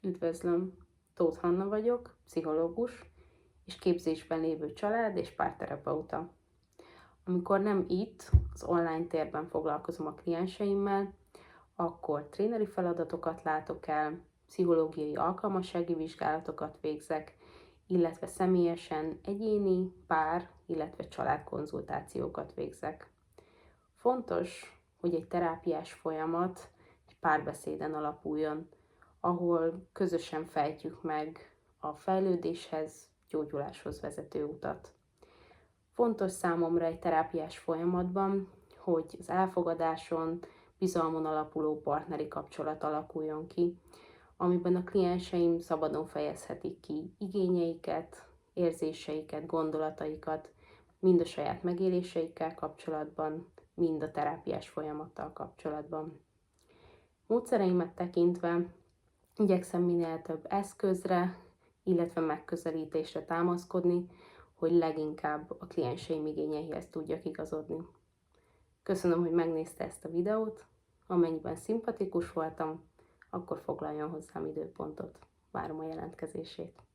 Üdvözlöm! Tóth Hanna vagyok, pszichológus és képzésben lévő család- és párterapeuta. Amikor nem itt, az online térben foglalkozom a klienseimmel, akkor tréneri feladatokat látok el, pszichológiai alkalmassági vizsgálatokat végzek, illetve személyesen egyéni, pár, illetve családkonzultációkat végzek. Fontos, hogy egy terápiás folyamat egy párbeszéden alapuljon, ahol közösen fejtjük meg a fejlődéshez, gyógyuláshoz vezető utat. Fontos számomra egy terápiás folyamatban, hogy az elfogadáson, bizalmon alapuló partneri kapcsolat alakuljon ki, amiben a klienseim szabadon fejezhetik ki igényeiket, érzéseiket, gondolataikat, mind a saját megéléseikkel kapcsolatban, mind a terápiás folyamattal kapcsolatban. Módszereimet tekintve igyekszem minél több eszközre, illetve megközelítésre támaszkodni, hogy leginkább a klienseim igényeihez tudjak igazodni. Köszönöm, hogy megnézte ezt a videót, amennyiben szimpatikus voltam, akkor foglaljon hozzám időpontot. Várom a jelentkezését.